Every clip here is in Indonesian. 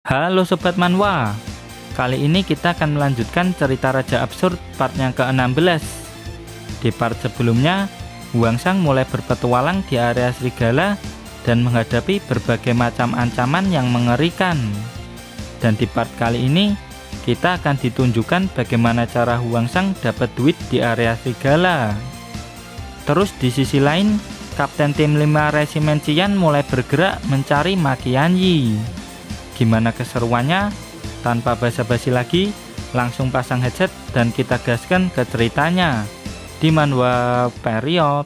Halo Sobat Manhwa, kali ini kita akan melanjutkan cerita Raja Absurd part yang ke-16. Di part sebelumnya, Huangsang mulai berpetualang di area serigala dan menghadapi berbagai macam ancaman yang mengerikan. Dan di part kali ini, kita akan ditunjukkan bagaimana cara Huangsang dapat duit di area serigala. Terus di sisi lain, Kapten Tim 5 Resimen Qian mulai bergerak mencari Ma Qianyi. Gimana keseruannya? Tanpa basa-basi lagi, langsung pasang headset dan kita gaskan ke ceritanya di Manhwa Period.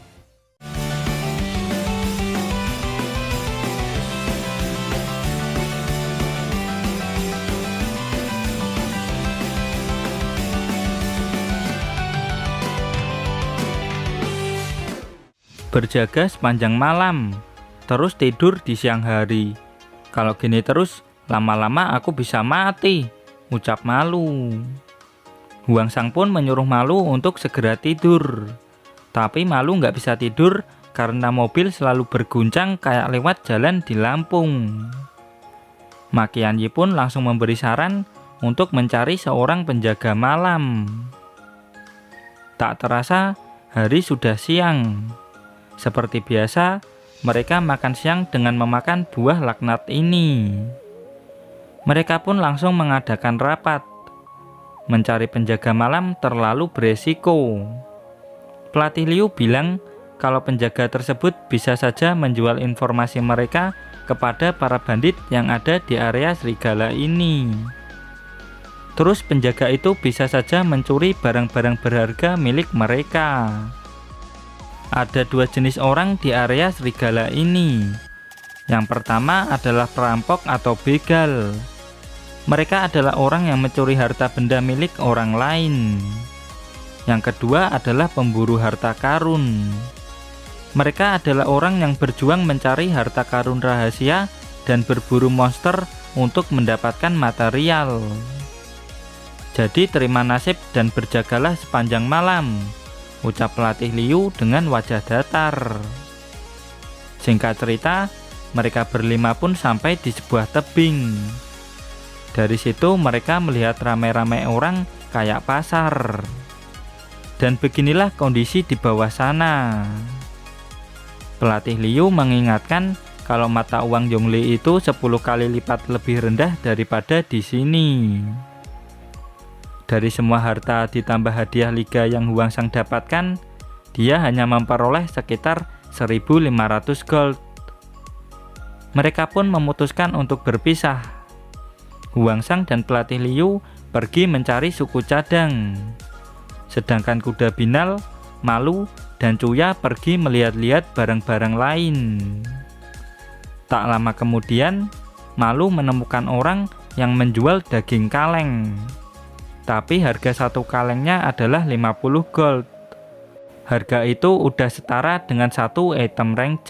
Berjaga sepanjang malam, terus tidur di siang hari. Kalau gini terus, lama-lama aku bisa mati, ucap Malu. Huangsang pun menyuruh Malu untuk segera tidur. Tapi Malu nggak bisa tidur karena mobil selalu berguncang kayak lewat jalan di Lampung. Ma Qianyi pun langsung memberi saran untuk mencari seorang penjaga malam. Tak terasa, hari sudah siang. Seperti biasa, mereka makan siang dengan memakan buah laknat ini. Mereka pun langsung mengadakan rapat. Mencari penjaga malam terlalu beresiko. Pelatih Liu bilang kalau penjaga tersebut bisa saja menjual informasi mereka kepada para bandit yang ada di area serigala ini. Terus penjaga itu bisa saja mencuri barang-barang berharga milik mereka. Ada dua jenis orang di area serigala ini. Yang pertama adalah perampok atau begal. Mereka adalah orang yang mencuri harta benda milik orang lain. Yang kedua adalah pemburu harta karun. Mereka adalah orang yang berjuang mencari harta karun rahasia dan berburu monster untuk mendapatkan material. Jadi terima nasib dan berjagalah sepanjang malam, ucap pelatih Liu dengan wajah datar. Singkat cerita, mereka berlima pun sampai di sebuah tebing. Dari situ mereka melihat ramai-ramai orang kayak pasar. Dan beginilah kondisi di bawah sana. Pelatih Liu mengingatkan kalau mata uang Yongli itu 10 kali lipat lebih rendah daripada di sini. Dari semua harta ditambah hadiah liga yang Huangsang dapatkan, dia hanya memperoleh sekitar 1.500 gold. Mereka pun memutuskan untuk berpisah. Huangsang dan pelatih Liu pergi mencari suku cadang. Sedangkan kuda binal, Malu, dan Cuya pergi melihat-lihat barang-barang lain. Tak lama kemudian, Malu menemukan orang yang menjual daging kaleng. Tapi harga satu kalengnya adalah 50 gold. Harga itu udah setara dengan satu item rank C.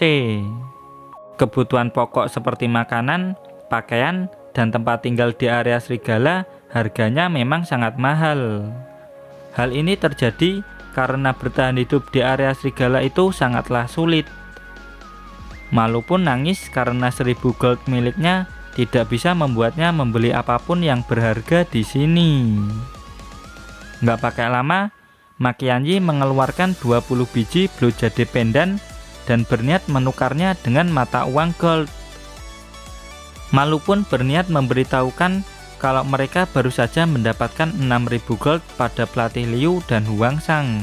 Kebutuhan pokok seperti makanan, pakaian, dan tempat tinggal di area serigala harganya memang sangat mahal. Hal ini terjadi karena bertahan hidup di area serigala itu sangatlah sulit. Malu pun nangis karena 1000 gold miliknya tidak bisa membuatnya membeli apapun yang berharga di sini. Nggak pakai lama, Ma Qianyi mengeluarkan 20 biji blue jade pendan dan berniat menukarnya dengan mata uang gold. Malu pun berniat memberitahukan kalau mereka baru saja mendapatkan 6.000 gold pada pelatih Liu dan Huangsang.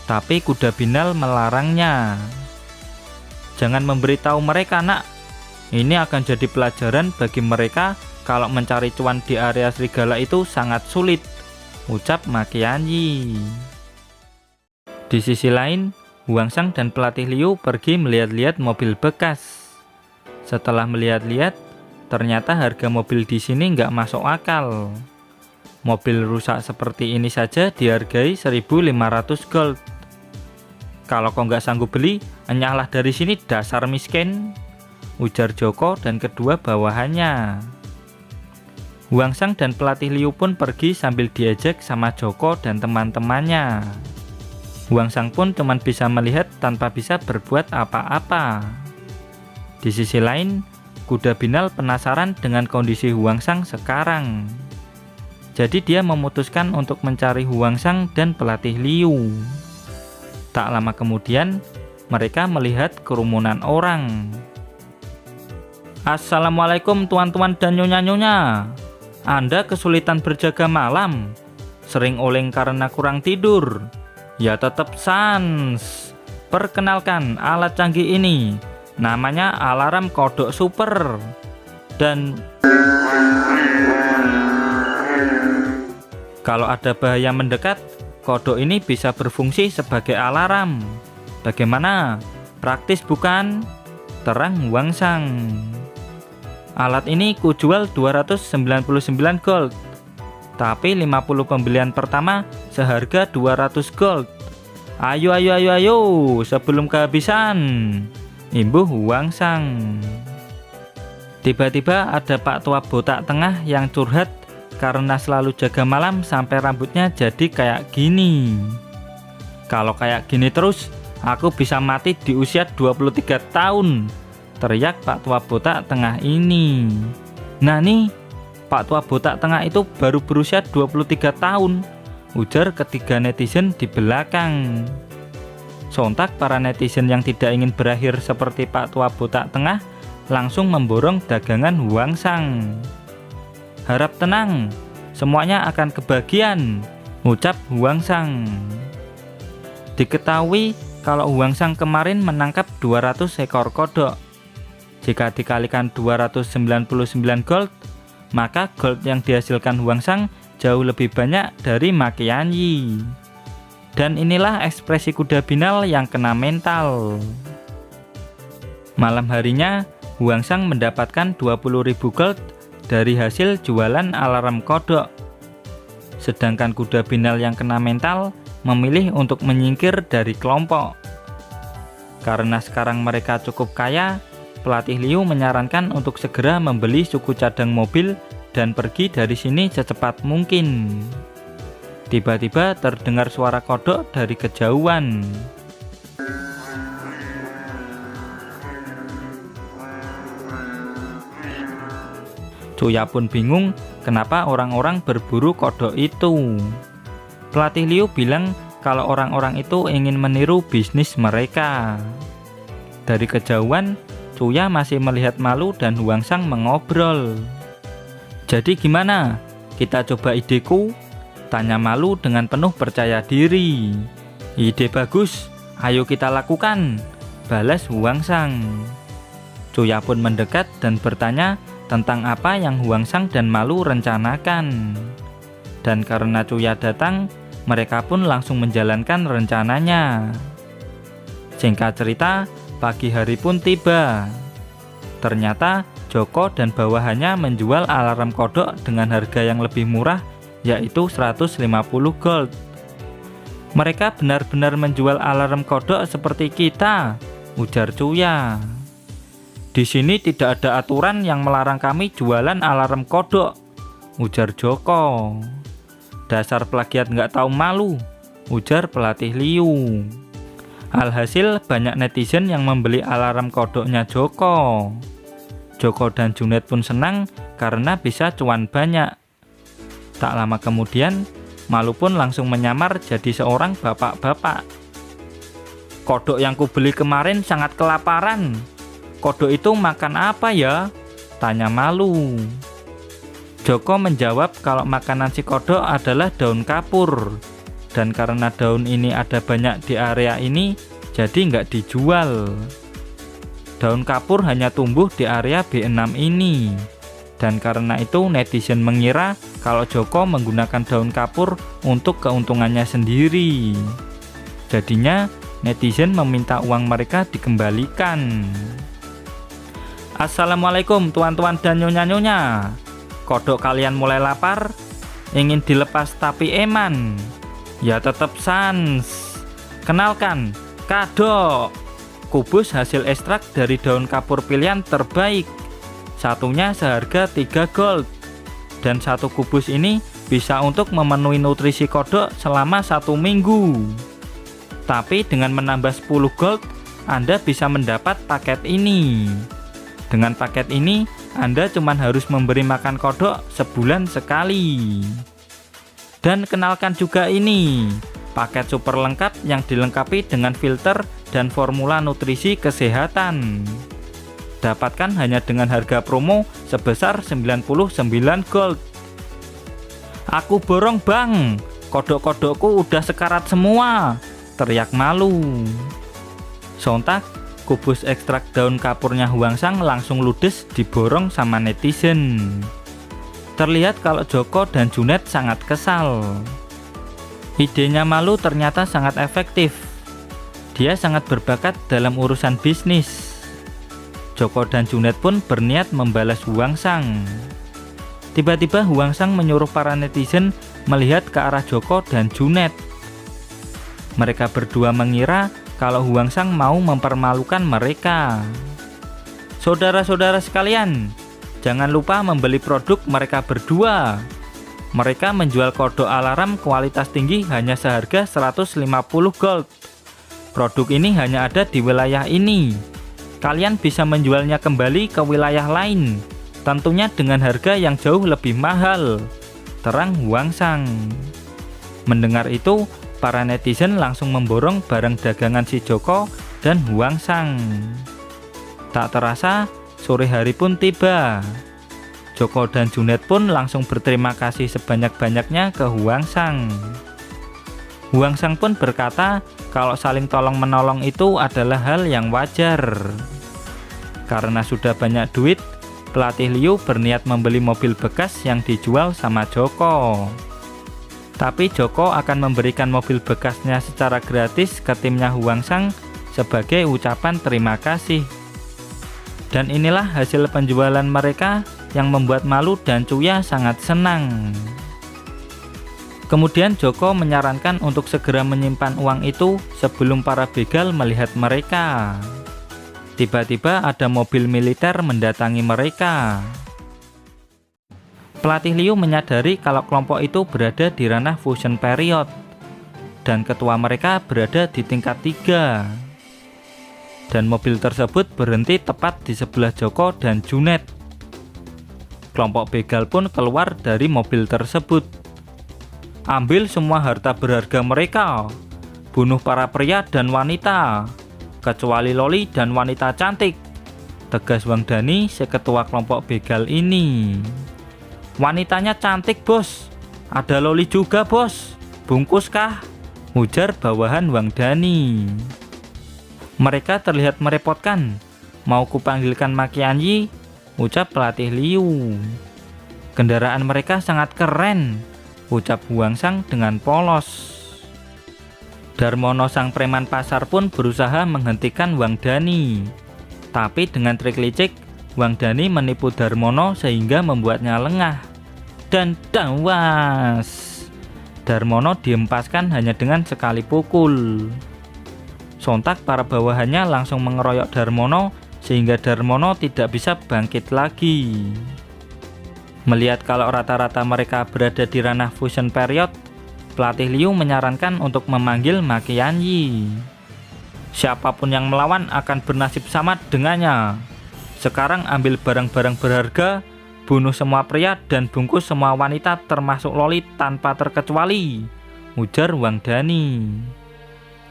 Tapi kuda binal melarangnya. Jangan memberitahu mereka, nak. Ini akan jadi pelajaran bagi mereka kalau mencari cuan di area serigala itu sangat sulit, ucap Ma Qianyi. Di sisi lain, Huangsang dan pelatih Liu pergi melihat-lihat mobil bekas. Setelah melihat-lihat, ternyata harga mobil di sini nggak masuk akal. Mobil rusak seperti ini saja dihargai 1.500 gold. Kalau kau nggak sanggup beli, enyahlah dari sini dasar miskin, ujar Joko dan kedua bawahannya. Huangsang dan pelatih Liu pun pergi sambil diejek sama Joko dan teman-temannya. Huangsang pun cuma bisa melihat tanpa bisa berbuat apa-apa. Di sisi lain, kuda Binal penasaran dengan kondisi Huangsang sekarang. Jadi dia memutuskan untuk mencari Huangsang dan pelatih Liu. Tak lama kemudian, mereka melihat kerumunan orang. Assalamualaikum tuan-tuan dan nyonya-nyonya. Anda kesulitan berjaga malam? Sering oleng karena kurang tidur? Ya tetap sans. Perkenalkan alat canggih ini. Namanya alarm kodok super. Dan kalau ada bahaya mendekat, kodok ini bisa berfungsi sebagai alarm. Bagaimana? Praktis bukan? Terang Huangsang. Alat ini kujual 299 gold. Tapi 50 pembelian pertama seharga 200 gold. Ayo sebelum kehabisan. Imbuh Huangsang. Tiba-tiba ada Pak Tua botak tengah yang curhat karena selalu jaga malam sampai rambutnya jadi kayak gini. Kalau kayak gini terus, aku bisa mati di usia 23 tahun. Teriak Pak Tua botak tengah ini. Nah nih, Pak Tua botak tengah itu baru berusia 23 tahun, ujar ketiga netizen di belakang. Sontak para netizen yang tidak ingin berakhir seperti Pak Tua botak tengah langsung memborong dagangan Huangsang. Harap tenang, semuanya akan kebagian, ucap Huangsang. Diketahui kalau Huangsang kemarin menangkap 200 ekor kodok. Jika dikalikan 299 gold, maka gold yang dihasilkan Huangsang jauh lebih banyak dari Makianyi. Dan inilah ekspresi kuda Binal yang kena mental. Malam harinya, Huangsang mendapatkan 20.000 gold dari hasil jualan alarm kodok. Sedangkan kuda Binal yang kena mental memilih untuk menyingkir dari kelompok. Karena sekarang mereka cukup kaya, pelatih Liu menyarankan untuk segera membeli suku cadang mobil dan pergi dari sini secepat mungkin. Tiba-tiba terdengar suara kodok dari kejauhan. Cuya pun bingung kenapa orang-orang berburu kodok itu. Pelatih Liu bilang kalau orang-orang itu ingin meniru bisnis mereka. Dari kejauhan, Cuya masih melihat Malu dan Huangsang mengobrol. Jadi gimana? Kita coba ideku? Tanya Malu dengan penuh percaya diri. Ide bagus, ayo kita lakukan, balas Huangsang. Cuya pun mendekat dan bertanya tentang apa yang Huangsang dan Malu rencanakan. Dan karena Cuya datang, mereka pun langsung menjalankan rencananya. Singkat cerita, pagi hari pun tiba. Ternyata Joko dan bawahannya menjual alarm kodok dengan harga yang lebih murah, yaitu 150 gold. Mereka benar-benar menjual alarm kodok seperti kita, ujar Cuya. Di sini tidak ada aturan yang melarang kami jualan alarm kodok, ujar Joko. Dasar plagiat nggak tahu malu, ujar pelatih Liu. Alhasil banyak netizen yang membeli alarm kodoknya Joko. Joko dan Junet pun senang karena bisa cuan banyak. Tak lama kemudian, Malu pun langsung menyamar jadi seorang bapak-bapak. Kodok yang kubeli kemarin sangat kelaparan. Kodok itu makan apa ya? Tanya Malu. Joko menjawab kalau makanan si kodok adalah daun kapur. Dan karena daun ini ada banyak di area ini, jadi nggak dijual. Daun kapur hanya tumbuh di area B6 ini. Dan karena itu netizen mengira kalau Joko menggunakan daun kapur untuk keuntungannya sendiri. Jadinya netizen meminta uang mereka dikembalikan. Assalamualaikum tuan-tuan dan nyonya-nyonya. Kodok kalian mulai lapar? Ingin dilepas tapi eman? Ya tetap sans. Kenalkan, Kadok. Kubus hasil ekstrak dari daun kapur pilihan terbaik. Satunya seharga 3 gold. Dan satu kubus ini bisa untuk memenuhi nutrisi kodok selama 1 minggu. Tapi dengan menambah 10 gold, Anda bisa mendapat paket ini. Dengan paket ini, Anda cuma harus memberi makan kodok sebulan sekali. Dan kenalkan juga ini, paket super lengkap yang dilengkapi dengan filter dan formula nutrisi kesehatan. Dapatkan hanya dengan harga promo sebesar 99 gold. Aku borong bang, kodok-kodokku udah sekarat semua, teriak Malu. Sontak, kubus ekstrak daun kapurnya Huangsang langsung ludes diborong sama netizen. Terlihat kalau Joko dan Junet sangat kesal. Idenya Malu ternyata sangat efektif. Dia sangat berbakat dalam urusan bisnis. Joko dan Junet pun berniat membalas Huangsang. Tiba-tiba Huangsang menyuruh para netizen melihat ke arah Joko dan Junet. Mereka berdua mengira kalau Huangsang mau mempermalukan mereka. Saudara-saudara sekalian, jangan lupa membeli produk mereka berdua. Mereka menjual kodok alarm kualitas tinggi hanya seharga 150 gold. Produk ini hanya ada di wilayah ini. Kalian bisa menjualnya kembali ke wilayah lain, tentunya dengan harga yang jauh lebih mahal, terang Huangsang. Mendengar itu, para netizen langsung memborong barang dagangan si Joko dan Huangsang. Tak terasa, sore hari pun tiba. Joko dan Junet pun langsung berterima kasih sebanyak-banyaknya ke Huangsang. Huangsang pun berkata kalau saling tolong-menolong itu adalah hal yang wajar. Karena sudah banyak duit, pelatih Liu berniat membeli mobil bekas yang dijual sama Joko. Tapi Joko akan memberikan mobil bekasnya secara gratis ke timnya Huangsang sebagai ucapan terima kasih. Dan inilah hasil penjualan mereka yang membuat Malu dan Cuya sangat senang. Kemudian Joko menyarankan untuk segera menyimpan uang itu sebelum para begal melihat mereka. Tiba-tiba ada mobil militer mendatangi mereka. Pelatih Liu menyadari kalau kelompok itu berada di ranah fusion period dan ketua mereka berada di tingkat 3. Dan mobil tersebut berhenti tepat di sebelah Joko dan Junet. Kelompok begal pun keluar dari mobil tersebut. Ambil semua harta berharga mereka, bunuh para pria dan wanita, kecuali Loli dan wanita cantik, tegas Wang Dani, seketua kelompok begal ini. Wanitanya cantik bos, ada Loli juga bos, bungkus kah? Ujar bawahan Wang Dani. Mereka terlihat merepotkan, mau kupanggilkan Makianyi, ucap pelatih Liu. Kendaraan mereka sangat keren, ucap Huangsang dengan polos. Darmono sang preman pasar pun berusaha menghentikan Wang Dani. Tapi dengan trik licik, Wang Dani menipu Darmono sehingga membuatnya lengah. Dan dawas! Darmono diempaskan hanya dengan sekali pukul. Sontak para bawahannya langsung mengeroyok Darmono sehingga Darmono tidak bisa bangkit lagi. Melihat kalau rata-rata mereka berada di ranah fusion period, pelatih Liu menyarankan untuk memanggil Makianyi. Siapapun yang melawan akan bernasib sama dengannya. Sekarang ambil barang-barang berharga, bunuh semua pria dan bungkus semua wanita termasuk Loli tanpa terkecuali, ujar Wang Dani.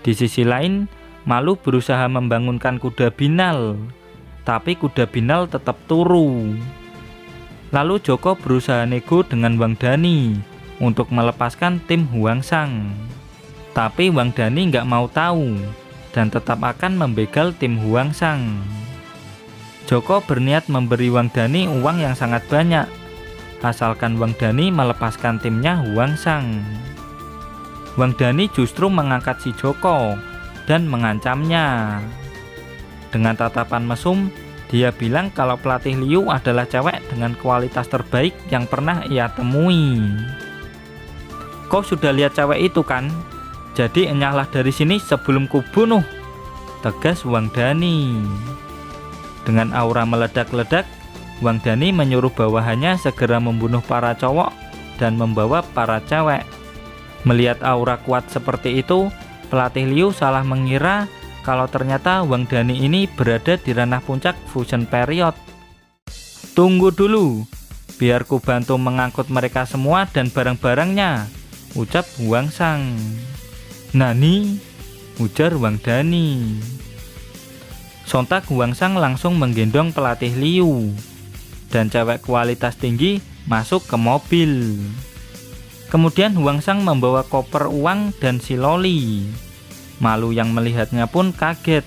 Di sisi lain, Malu berusaha membangunkan kuda binal, tapi kuda binal tetap turu. Lalu Joko berusaha nego dengan Wang Dani untuk melepaskan tim Huangsang. Tapi Wang Dani nggak mau tahu dan tetap akan membegal tim Huangsang. Joko berniat memberi Wang Dani uang yang sangat banyak, asalkan Wang Dani melepaskan timnya Huangsang. Wang Dani justru mengangkat si Joko dan mengancamnya. Dengan tatapan mesum, dia bilang kalau pelatih Liu adalah cewek dengan kualitas terbaik yang pernah ia temui. Kau sudah lihat cewek itu kan? Jadi enyahlah dari sini sebelum kubunuh, tegas Wang Dani. Dengan aura meledak-ledak, Wang Dani menyuruh bawahannya segera membunuh para cowok dan membawa para cewek. Melihat aura kuat seperti itu, pelatih Liu salah mengira kalau ternyata Wang Dani ini berada di ranah puncak fusion period. Tunggu dulu, biar ku bantu mengangkut mereka semua dan barang-barangnya, ucap Huangsang. Nani? Ujar Wang Dani. Sontak Huangsang langsung menggendong pelatih Liu dan cewek kualitas tinggi masuk ke mobil. Kemudian Huangsang membawa koper uang dan si Loli. Malu yang melihatnya pun kaget.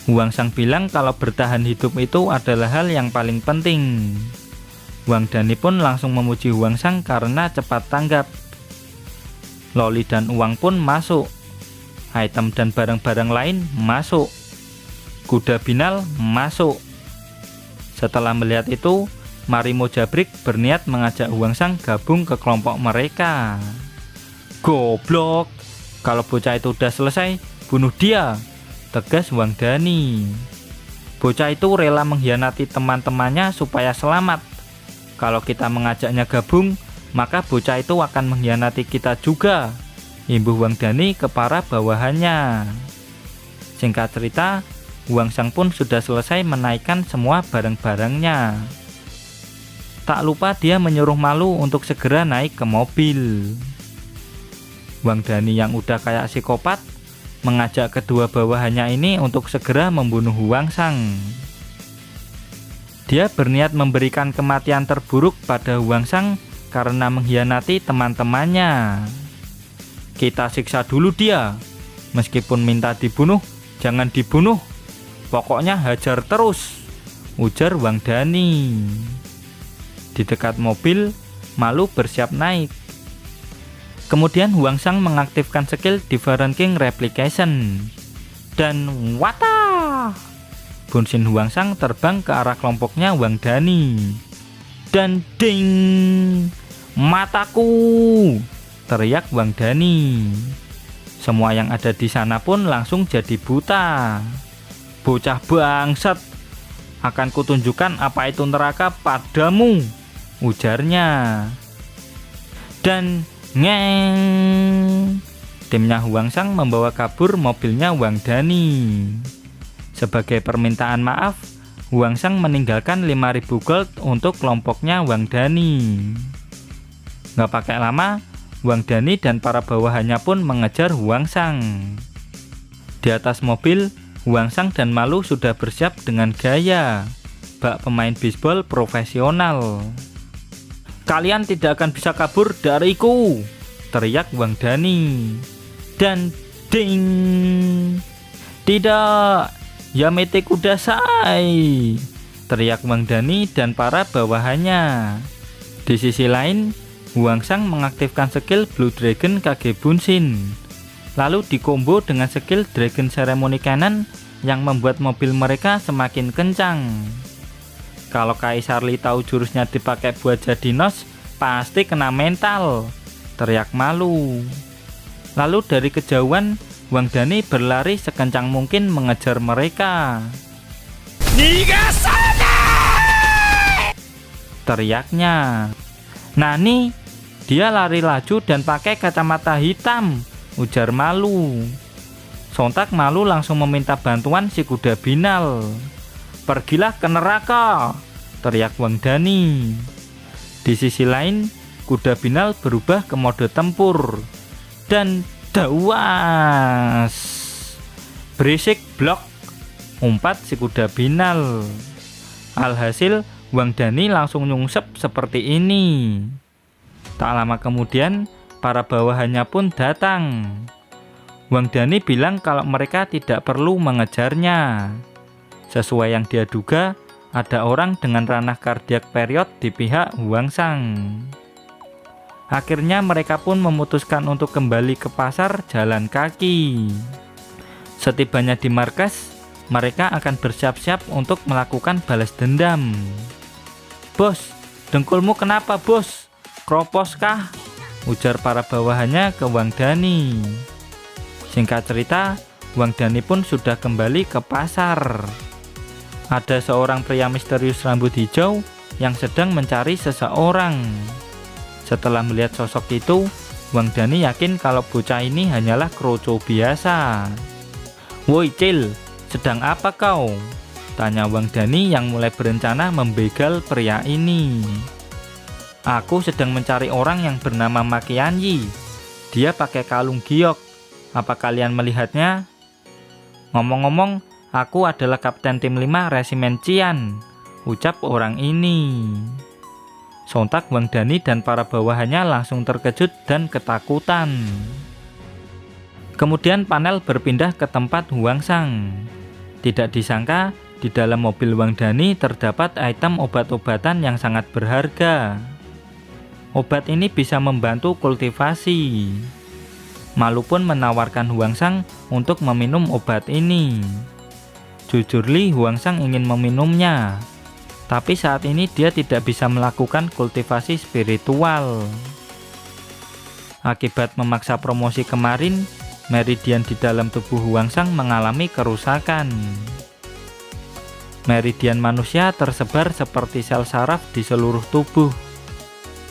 Huangsang bilang kalau bertahan hidup itu adalah hal yang paling penting. Wang Dani pun langsung memuji Huangsang karena cepat tanggap. Loli dan uang pun masuk. Item dan barang-barang lain masuk. Kuda Binal masuk. Setelah melihat itu, Marimo Jabrik berniat mengajak Huangsang gabung ke kelompok mereka. Goblok, kalau bocah itu udah selesai, bunuh dia, tegas Wang Dani. Bocah itu rela mengkhianati teman-temannya supaya selamat. Kalau kita mengajaknya gabung, maka bocah itu akan mengkhianati kita juga, imbuh Wang Dani ke para bawahannya. Singkat cerita, Huangsang pun sudah selesai menaikkan semua barang-barangnya. Tak lupa dia menyuruh Malu untuk segera naik ke mobil. Wang Dani yang udah kayak psikopat mengajak kedua bawahannya ini untuk segera membunuh Huangsang. Dia berniat memberikan kematian terburuk pada Huangsang karena mengkhianati teman-temannya. Kita siksa dulu dia. Meskipun minta dibunuh, jangan dibunuh. Pokoknya hajar terus, ujar Wang Dani. Di dekat mobil, Malu bersiap naik. Kemudian Huangsang mengaktifkan skill Different King Replication. Dan wata! Bunshin Huangsang terbang ke arah kelompoknya Wang Dani. Dan ding! Mataku! Teriak Wang Dani. Semua yang ada di sana pun langsung jadi buta. Bocah bangsat, akan kutunjukkan apa itu neraka padamu, ujarnya. Dan ngeng, timnya Huangsang membawa kabur mobilnya Wang Dani. Sebagai permintaan maaf, Huangsang meninggalkan 5.000 gold untuk kelompoknya Wang Dani. Gak pakai lama, Wang Dani dan para bawahannya pun mengejar Huangsang. Di atas mobil, Huangsang dan Malu sudah bersiap dengan gaya bak pemain bisbol profesional. Kalian tidak akan bisa kabur dariku, teriak Wang Dani. Dan ding! Tidak, Yamete Kudasai, teriak Wang Dani dan para bawahannya. Di sisi lain, Huangsang mengaktifkan skill Blue Dragon Kage Bunshin, lalu dikombo dengan skill Dragon Ceremony Cannon yang membuat mobil mereka semakin kencang. Kalau Kaisar Lee tahu jurusnya dipakai buat jadi nos, pasti kena mental, teriak Malu. Lalu dari kejauhan, Wang Dani berlari sekencang mungkin mengejar mereka. Nigasana! Teriaknya. Nani? Dia lari laju dan pakai kacamata hitam, ujar Malu. Sontak Malu langsung meminta bantuan si kuda Binal. Pergilah ke neraka, teriak Wang Dani. Di sisi lain, kuda Binal berubah ke mode tempur. Dan dawas! Berisik blok, umpat si kuda Binal. Alhasil, Wang Dani langsung nyungsep seperti ini. Tak lama kemudian, para bawahannya pun datang. Wang Dani bilang kalau mereka tidak perlu mengejarnya. Sesuai yang dia duga, ada orang dengan ranah kardiak period di pihak Huangsang. Akhirnya mereka pun memutuskan untuk kembali ke pasar jalan kaki. Setibanya di markas, mereka akan bersiap-siap untuk melakukan balas dendam. Bos, dengkulmu kenapa bos? Kropos kah? Ujar para bawahannya ke Wang Dani. Singkat cerita, Wang Dani pun sudah kembali ke pasar. Ada seorang pria misterius rambut hijau yang sedang mencari seseorang. Setelah melihat sosok itu, Wang Dani yakin kalau bocah ini hanyalah kroco biasa. Woi Cil, sedang apa kau? Tanya Wang Dani yang mulai berencana membegal pria ini. Aku sedang mencari orang yang bernama Ma Qianyi. Dia pakai kalung giok. Apa kalian melihatnya? Ngomong-ngomong, aku adalah Kapten Tim 5 Resimen Qian, ucap orang ini. Sontak Wang Dani dan para bawahannya langsung terkejut dan ketakutan. Kemudian panel berpindah ke tempat Huang Shang. Tidak disangka, di dalam mobil Wang Dani terdapat item obat-obatan yang sangat berharga. Obat ini bisa membantu kultivasi. Malu pun menawarkan Huang Shang untuk meminum obat ini. Jujur Li, Huang Shang ingin meminumnya. Tapi saat ini dia tidak bisa melakukan kultivasi spiritual. Akibat memaksa promosi kemarin, meridian di dalam tubuh Huang Shang mengalami kerusakan. Meridian manusia tersebar seperti sel saraf di seluruh tubuh.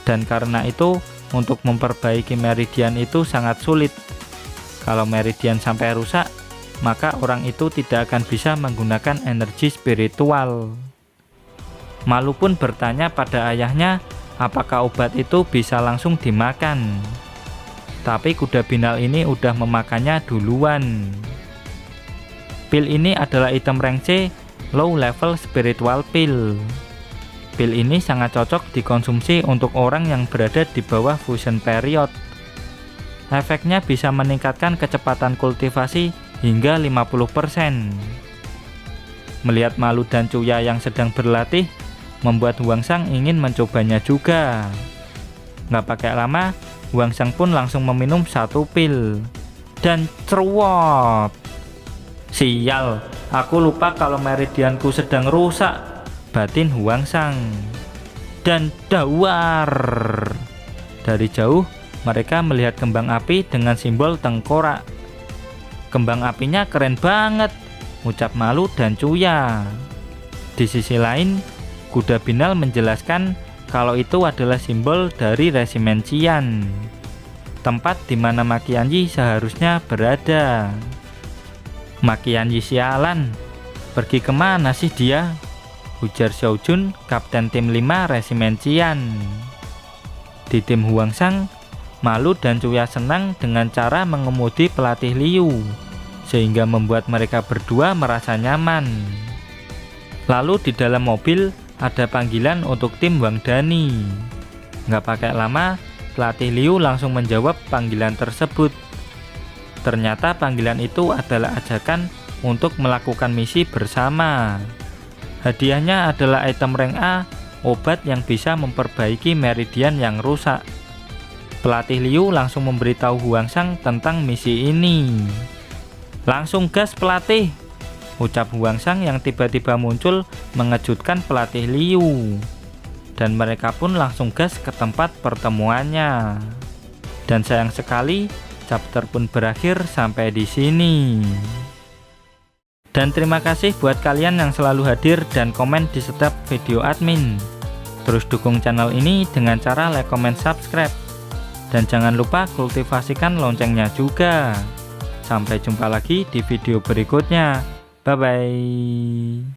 Dan karena itu, untuk memperbaiki meridian itu sangat sulit. Kalau meridian sampai rusak, maka orang itu tidak akan bisa menggunakan energi spiritual. Malu pun bertanya pada ayahnya apakah obat itu bisa langsung dimakan. Tapi kuda binal ini udah memakannya duluan. Pil ini adalah item rank C, low level spiritual pill. Pil ini sangat cocok dikonsumsi untuk orang yang berada di bawah fusion period. Efeknya bisa meningkatkan kecepatan kultivasi hingga 50%. Melihat Malu dan Cuya yang sedang berlatih, membuat Huang Shang ingin mencobanya juga. Nggak pakai lama, Huang Shang pun langsung meminum satu pil. Dan ceruot. Sial, aku lupa kalau meridianku sedang rusak, batin Huang Shang. Dan dawar. Dari jauh, mereka melihat kembang api dengan simbol tengkorak. Kembang apinya keren banget, ucap Malu dan Cuya. Di sisi lain, kuda binal menjelaskan kalau itu adalah simbol dari Resimen Qian, tempat di mana Ma Qianyi seharusnya berada. Ma Qianyi sialan, pergi kemana sih dia? Ujar Xiao Jun, Kapten Tim 5 Resimen Qian. Di tim Huang Shang, Malu dan Cuya senang dengan cara mengemudi pelatih Liu, sehingga membuat mereka berdua merasa nyaman. Lalu di dalam mobil, ada panggilan untuk tim Wang Dani. Nggak pakai lama, pelatih Liu langsung menjawab panggilan tersebut. Ternyata panggilan itu adalah ajakan untuk melakukan misi bersama. Hadiahnya adalah item rank A, obat yang bisa memperbaiki meridian yang rusak. Pelatih Liu langsung memberitahu Huang Shang tentang misi ini. Langsung gas pelatih, ucap Huang Shang yang tiba-tiba muncul mengejutkan pelatih Liu. Dan mereka pun langsung gas ke tempat pertemuannya. Dan sayang sekali, chapter pun berakhir sampai di sini. Dan terima kasih buat kalian yang selalu hadir dan komen di setiap video admin. Terus dukung channel ini dengan cara like, comment, subscribe. Dan jangan lupa kultivasikan loncengnya juga. Sampai jumpa lagi di video berikutnya. Bye-bye.